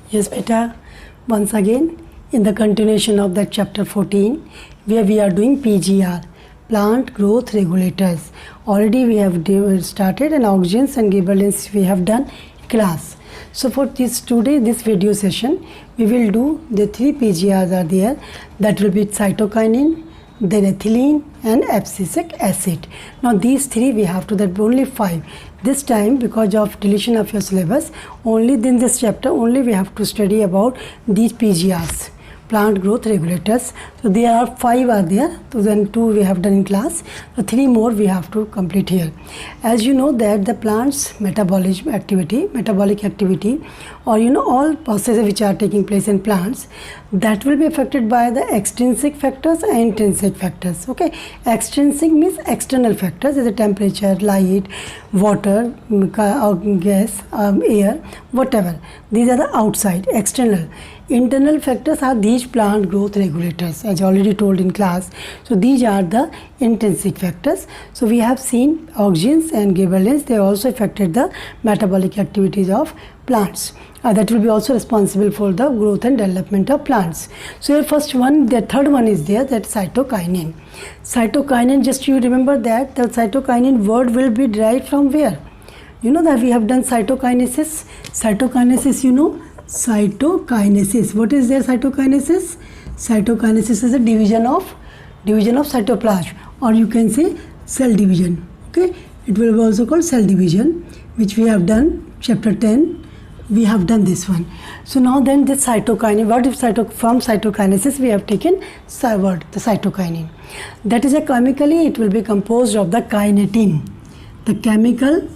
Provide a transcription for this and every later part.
Yes, beta. Once again, in the continuation of that chapter 14, where we are doing PGR, plant growth regulators. Already we have started, and oxygens and gibberellins we have done class. So for this today, this video session, we will do the 3 PGRs are there. That will be cytokinin, then ethylene and abscisic acid. Now these 3 we have to, that only 5. This time, because of deletion of your syllabus, only in this chapter only we have to study about these PGRs, plant growth regulators. So there are 5 are there, so then 2 we have done in class, so 3 more we have to complete here. As you know that the plant's metabolic activity or all processes which are taking place in plants, that will be affected by the extrinsic factors and intrinsic factors. Okay, extrinsic means external factors, is the temperature, light, water, gas, air, whatever. These are the outside, external. Internal factors are these plant growth regulators, as already told in class. So these are the intrinsic factors. So we have seen oxygens and gibberellins, they also affected the metabolic activities of plants. That will be also responsible for the growth and development of plants. So here first one, the third one is there, that cytokinin. Cytokinin, just you remember that the cytokinin word will be derived from where? You know that we have done cytokinesis. Cytokinesis, you know, cytokinesis. What is their cytokinesis? Cytokinesis is a division of cytoplasm, or you can say cell division. Okay, it will be also called cell division, which we have done chapter 10. We have done this one. So now then this cytokinin, what if from cytokinesis we have taken the cytokinin. That is a chemically it will be composed of the kinetin. The chemical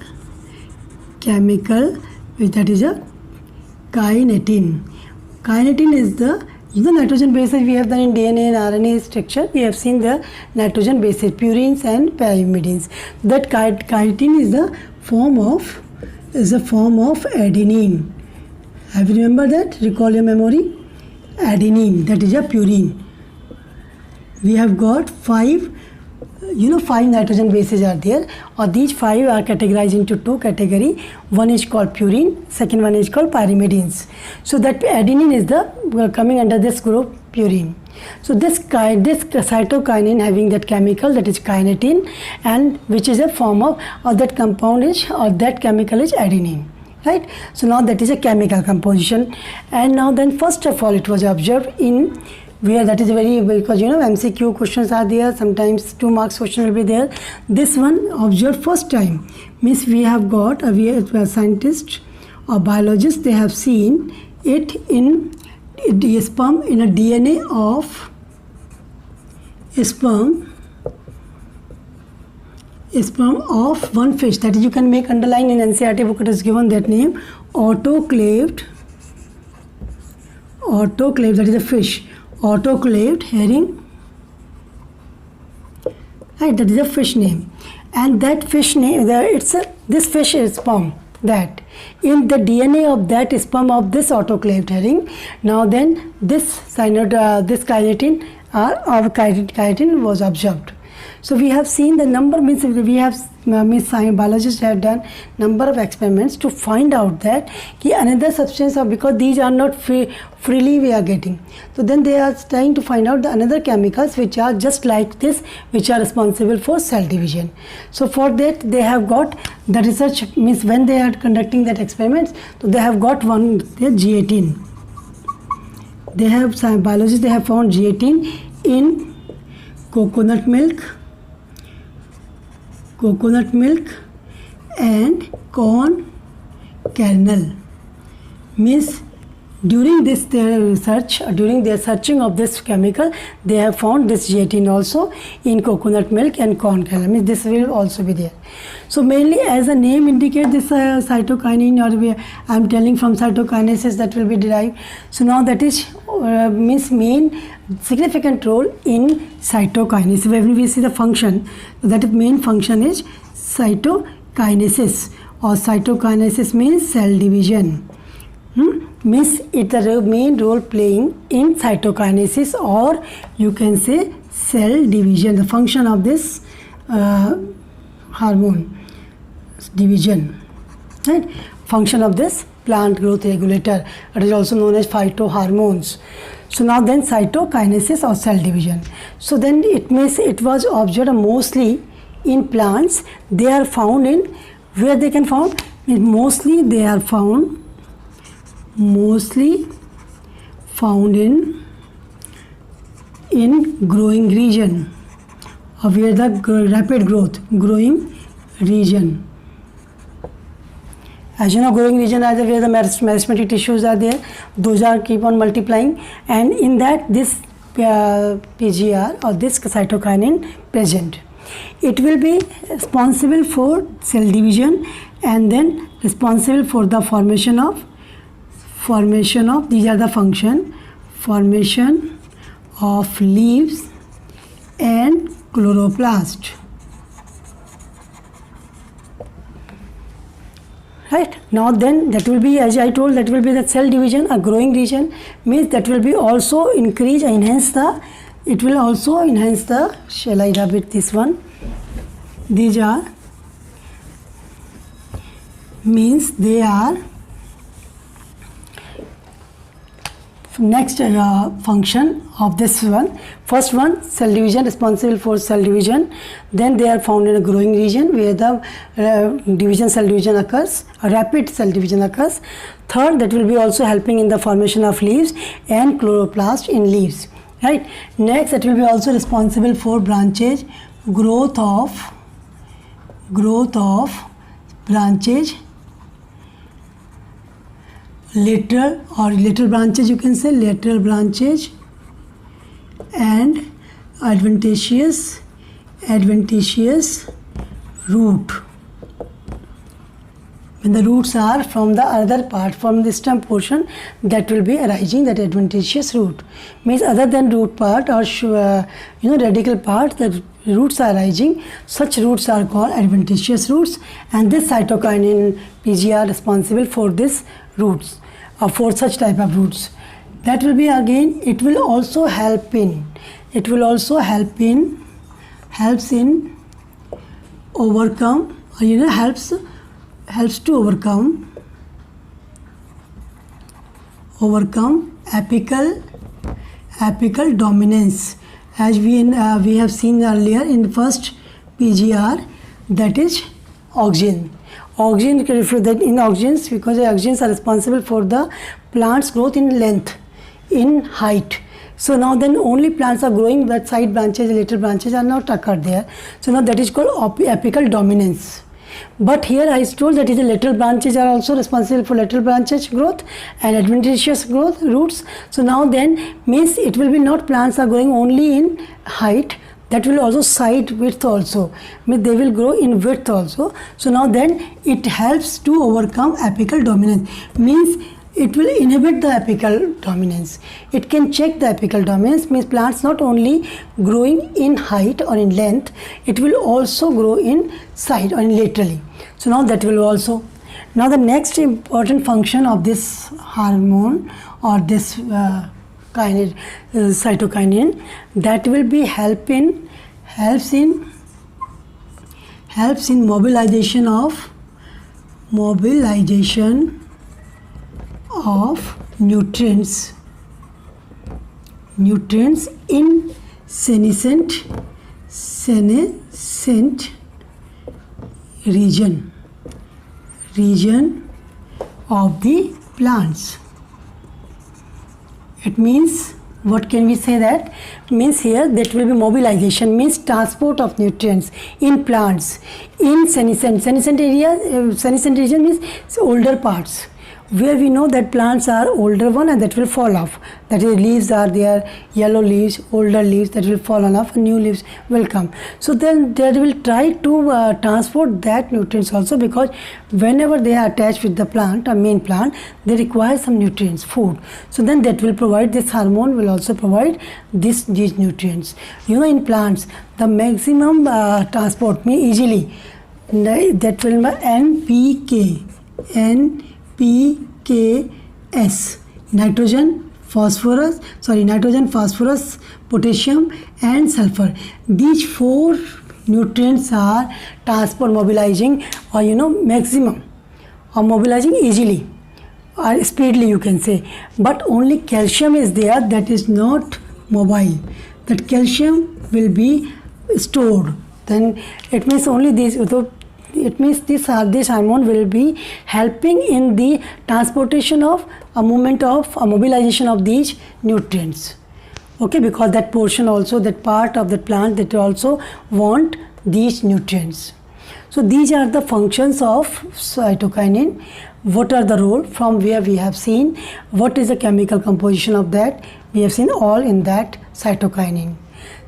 that is a kinetin. Kinetin is the nitrogen bases we have done in DNA and RNA structure. We have seen the nitrogen bases, purines and pyrimidines. That kinetin is a form of adenine. Have you remember that? Recall your memory. Adenine, that is a purine. We have got 5 nitrogen bases are there, or these 5 are categorized into 2 categories. One is called purine, second one is called pyrimidines. So that adenine is the coming under this group, purine. So this cytokinin having that chemical, that is kinetin, and which is a form of, or that compound is, or that chemical is adenine, right? So now that is a chemical composition. And now then first of all it was observed in where, that is very, because MCQ questions are there, sometimes 2 marks question will be there. This one observed first time, means we have got a scientist or biologist, they have seen it in sperm, in a DNA of sperm of one fish. That is, you can make underline in NCERT book, it is given that name, autoclaved, that is a fish, autoclaved herring, right? That is a fish name, and that fish name, this fish is sperm. That in the DNA of that sperm of this autoclaved herring, now then this kinetin was observed. So we have seen the number, means we have biologists have done number of experiments to find out that another substance, because these are not freely we are getting. So then they are trying to find out the another chemicals which are just like this, which are responsible for cell division. So for that they have got the research, means when they are conducting that experiments, so they have got one, G18. They have, some biologists, they have found G18 in coconut milk and corn kernel. Means during this their research, during their searching of this chemical, they have found this G18 also in coconut milk and corn kernel. Means this will also be there. So mainly, as a name indicates, this cytokinin, or I am telling from cytokinesis that will be derived. So now that is means main significant role in cytokinesis. When we see the function, that is main function is cytokinesis, or cytokinesis means cell division. Means it's the main role playing in cytokinesis, or you can say cell division, the function of this hormone division, right? Function of this plant growth regulator. It is also known as phytohormones. So now then cytokinesis or cell division. So then it was observed mostly in plants. They are found in where they can found. Mostly they are found in growing region, or where the rapid growth growing region. As you know, growing region are where the meristematic tissues are there. Those are keep on multiplying, and in that this PGR or this cytokinin present. It will be responsible for cell division and then responsible for the formation of these are the function, formation of leaves and chloroplast. Right, now then that will be, as I told, that will be the cell division. A growing region means that will be also enhance the, it will also enhance the, shall I rub it this one, these are, means they are next function of this one. First one, cell division, responsible for cell division. Then they are found in a growing region where the cell division occurs, a rapid cell division occurs. Third, that will be also helping in the formation of leaves and chloroplast in leaves. Right. Next, that will be also responsible for branches, growth of branches, lateral branches, you can say lateral branches, and adventitious root. When the roots are from the other part, from the stem portion, that will be arising that adventitious root. Means other than root part or radical part, the roots are arising. Such roots are called adventitious roots, and this cytokinin PGR responsible for this roots or for such type of roots. That will be again, it will also helps in overcome, helps to overcome apical dominance, as we have seen earlier in the first PGR, that is oxygen. Oxygen can refer that in oxygens, because the oxygens are responsible for the plant's growth in length, in height. So now then only plants are growing, but side branches, lateral branches are not occurred there. So now that is called apical dominance. But here I told that is the lateral branches are also responsible for lateral branches growth and adventitious growth roots. So now then means it will be not plants are growing only in height, that will also side width also, means they will grow in width also. So now then it helps to overcome apical dominance, means it will inhibit the apical dominance. It can check the apical dominance, means plants not only growing in height or in length, it will also grow in side or in laterally. So now that will also. Now the next important function of this hormone or this cytokinin, that will be helps in mobilization of nutrients in senescent region of the plants. It means, what can we say that? Means here that will be mobilization, means transport of nutrients in plants in senescent region means older parts, where we know that plants are older one and that will fall off. That is, leaves are there, yellow leaves, older leaves that will fall off, and new leaves will come. So then they will try to transport that nutrients also, because whenever they are attached with the plant, a main plant, they require some nutrients, food. So then that will provide, this hormone will also provide these nutrients. In plants, the maximum transport means easily, that will be NPKS, nitrogen, phosphorus, potassium and sulfur. These 4 nutrients are mobilizing, or maximum, or mobilizing easily speedily, you can say, but only calcium is there, that is not mobile. That calcium will be stored. Then it means only this. So it means this hormone will be helping in the transportation of a movement of a mobilization of these nutrients. Okay, because that portion also, that part of the plant, that also want these nutrients. So these are the functions of cytokinin. What are the role, from where we have seen what is the chemical composition of that, we have seen all in that cytokinin.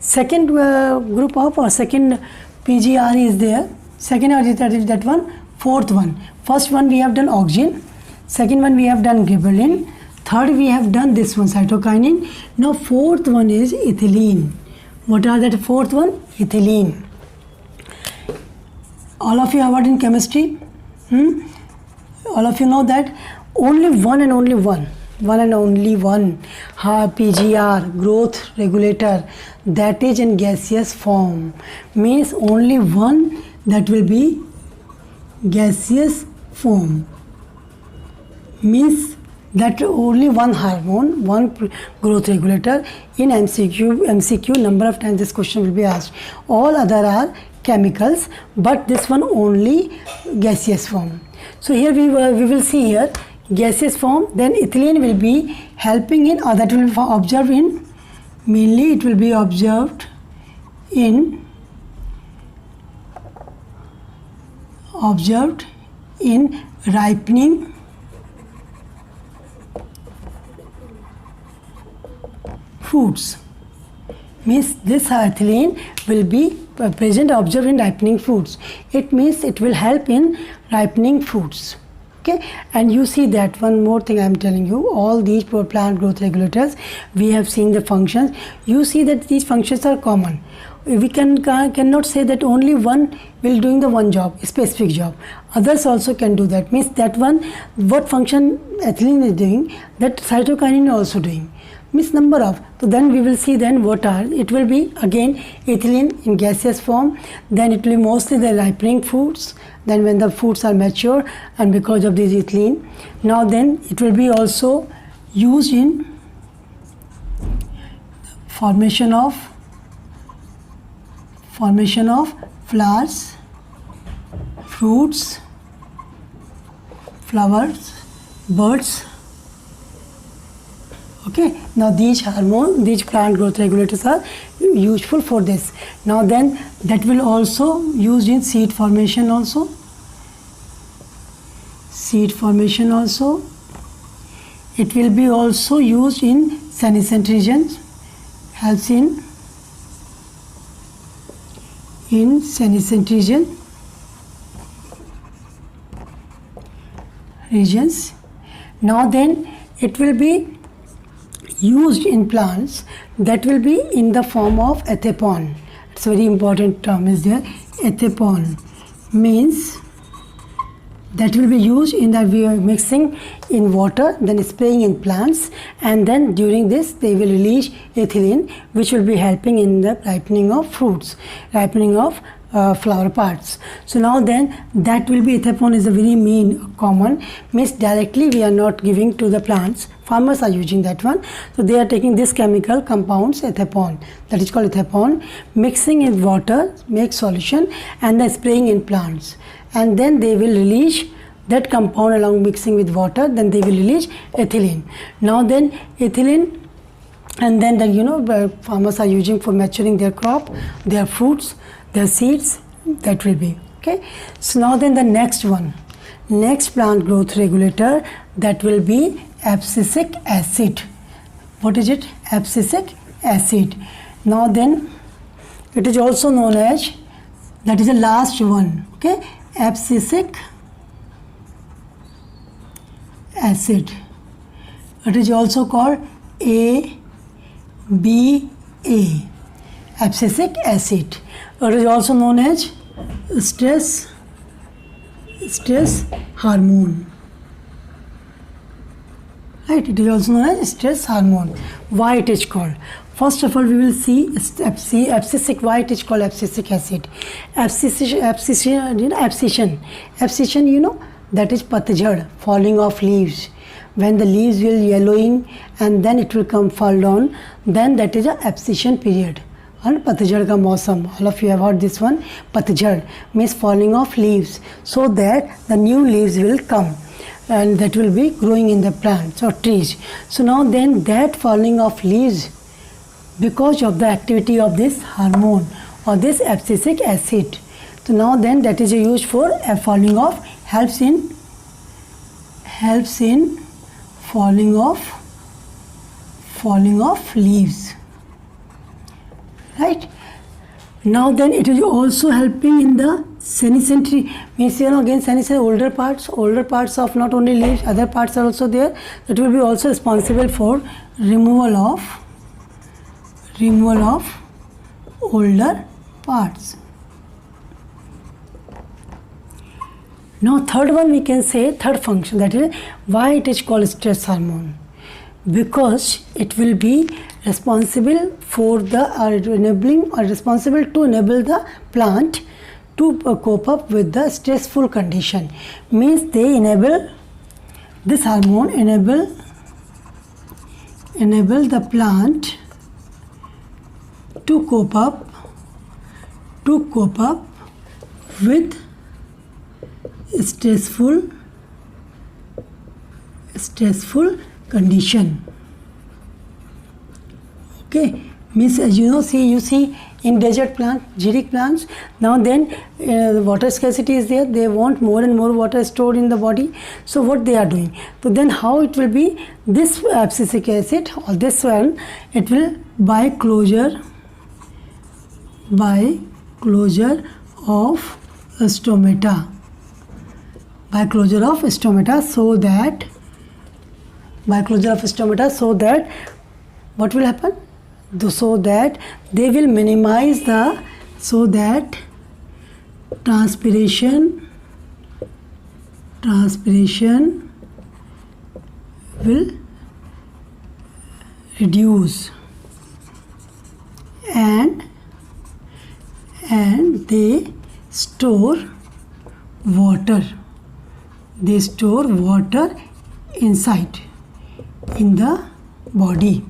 Second group of, or second PGR is there. Second is that one. Fourth one, first one we have done oxygen, second one we have done gibberellin, third we have done this one cytokinin. Now fourth one is ethylene. What are that fourth one? Ethylene. All of you have heard in chemistry. All of you know that only one PGR, growth regulator, that is in gaseous form. Means only one that will be gaseous form. Means that only one hormone, one growth regulator. In MCQ number of times this question will be asked. All other are chemicals, but this one only gaseous form. So here we will see here gaseous form. Then ethylene will be helping in, or that will be observed in, mainly it will be observed in ripening fruits. Means this ethylene will be present, observed in ripening fruits. It means it will help in ripening fruits. Okay, and you see that one more thing I am telling you, all these plant growth regulators, we have seen the functions. You see that these functions are common. We cannot say that only one will doing the one job, specific job. Others also can do that. Means that one, what function ethylene is doing, that cytokinin is also doing. Means number of. So then we will see then what are, it will be again ethylene in gaseous form, then it will be mostly the ripening fruits, then when the fruits are mature, and because of this ethylene. Now then it will be also used in formation of flowers, fruits, flowers, birds. Okay, now these plant growth regulators are useful for this. Now then that will also used in seed formation also. It will be also used in senescent regions, helps in senescent regions. Now then it will be used in plants, that will be in the form of ethepon. It's a very important term is there. Ethepon means that will be used in the, we are mixing in water, then spraying in plants, and then during this they will release ethylene, which will be helping in the ripening of fruits, ripening of flower parts. So now then that will be, ethepon is a very main common, means directly we are not giving to the plants, farmers are using that one. So they are taking this chemical compounds, ethepon, that is called ethepon, mixing in water, make solution, and then spraying in plants, and then they will release that compound along mixing with water, then they will release ethylene. Now then ethylene, and then the farmers are using for maturing their crop, their fruits, their seeds, that will be. Okay, so now then the next plant growth regulator, that will be abscisic acid. What is it? Abscisic acid. Now then it is also known as, that is the last one. Okay, abscisic acid. It is also called ABA, abscisic acid. It is also known as stress hormone. Right, it is also known as stress hormone. Why it is called? First of all, we will see abscisic. Why it is called abscisic acid? Abscission, that is patjhad, falling of leaves. when the leaves will yellowing and then it will come fall down, then that is a abscission period. And patjhad ka mausam, all of you have heard this one. Patjhad means falling of leaves, so that the new leaves will come and that will be growing in the plants or trees. So now then that falling of leaves, because of the activity of this hormone or this abscisic acid. So now then that is used for a falling off, helps in falling off leaves, right? Now then it is also helping in the senescent tree, means again senescent older parts of not only leaves, other parts are also there, that will be also responsible for removal of older parts. Now third one we can say, third function, that is why it is called stress hormone, because it will be responsible for the responsible to enable the plant to cope up with the stressful condition. Means they enable, this hormone enable the plant to cope up with stressful condition. Okay, means as you see in desert plants, xeric plants, now then water scarcity is there, they want more and more water stored in the body. So what they are doing, so then how it will be, this abscisic acid or this one, it will by closure of stomata, so that what will happen, so that they will minimize the, so that transpiration will reduce, and they store water inside in the body.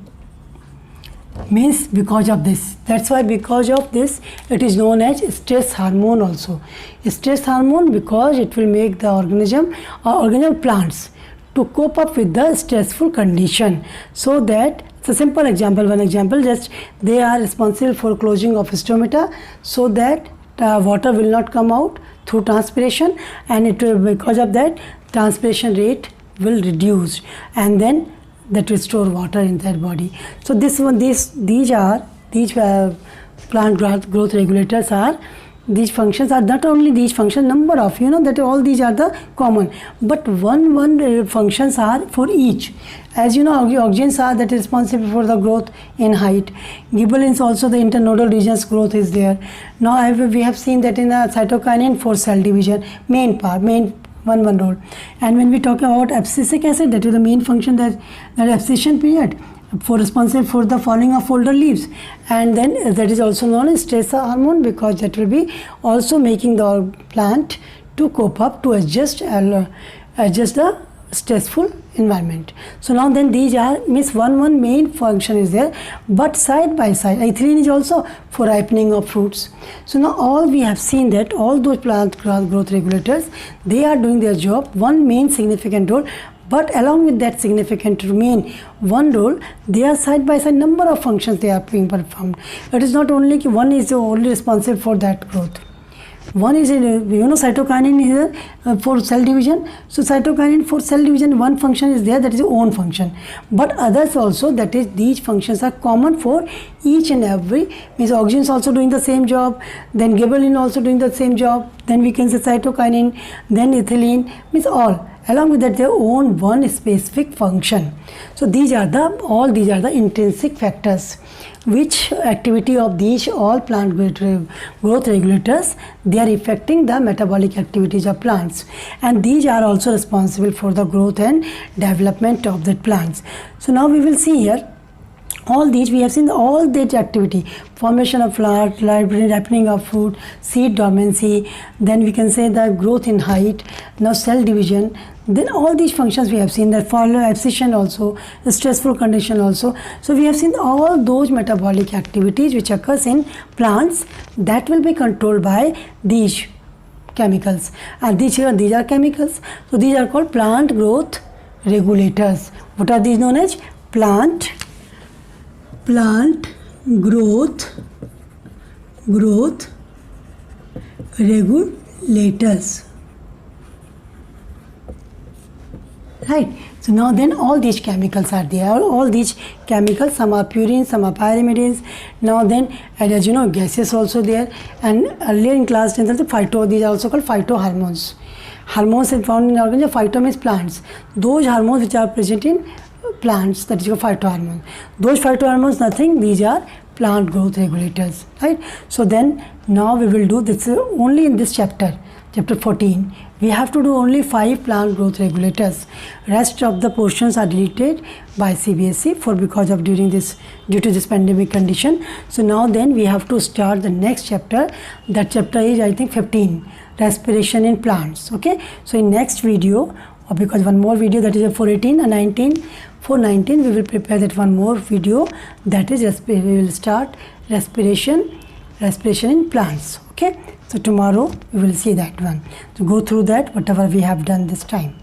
Means because of this, that's why because of this it is known as stress hormone also. Stress hormone, because it will make the organism plants to cope up with the stressful condition. So that it's a simple example, one example, just they are responsible for closing of stomata, so that water will not come out through transpiration, and it will, because of that transpiration rate will reduce, and then that will store water in their body. So this one, these plant growth regulators are, these functions are not only these functions, number of, that all these are the common, but one functions are for each. As you know, auxins are that is responsible for the growth in height. Gibberellins also, the internodal regions growth is there. Now we have seen that in a cytokinin for cell division, main one role. And when we talk about abscisic acid, that is the main function, that abscission period for responsible for the falling of older leaves, and then that is also known as stress hormone, because that will be also making the plant to cope up, to adjust the stressful environment. So now then these are, means one main function is there, but side by side ethylene is also for ripening of fruits. So now all we have seen that all those plant growth regulators, they are doing their job, one main significant role, but along with that significant main one role, they are side by side number of functions they are being performed. It is not only one is only responsible for that growth. One is, cytokinin is for cell division. So cytokinin for cell division, one function is there, that is own function. But others also, that is these functions are common for each and every, means auxins also doing the same job, then gibberellin also doing the same job, then we can say cytokinin, then ethylene, means all. Along with that, they own one specific function. So these are the intrinsic factors, which activity of these all plant growth regulators, they are affecting the metabolic activities of plants, and these are also responsible for the growth and development of the plants. So now we will see here all these we have seen all that activity, formation of flower, ripening of fruit, seed dormancy, then we can say the growth in height, now cell division, then all these functions we have seen, that follow abscission also, the stressful condition also. So we have seen all those metabolic activities which occurs in plants that will be controlled by these chemicals, and these are chemicals. So these are called plant growth regulators. What are these known as? Plant growth regulators, right? So now then all these chemicals are there, all these chemicals, some are purines, some are pyrimidines. Now then, as you know, gases also there, and earlier in class 10th, the phyto, these are also called phytohormones. Hormones are found in organism. Phyto means plants, those hormones which are present in plants, that is your phytohormone. Those phytohormones, nothing, these are plant growth regulators, right? So then now we will do this only in this chapter 14. We have to do only 5 plant growth regulators. Rest of the portions are deleted by CBSE due to this pandemic condition. So now then we have to start the next chapter. That chapter is, I think, 15, respiration in plants. Okay, so in next video, or because one more video, that is a 418 and 19, 419, we will prepare that one more video, that is we will start respiration in plants. Okay, so tomorrow we will see that one. So go through that whatever we have done this time.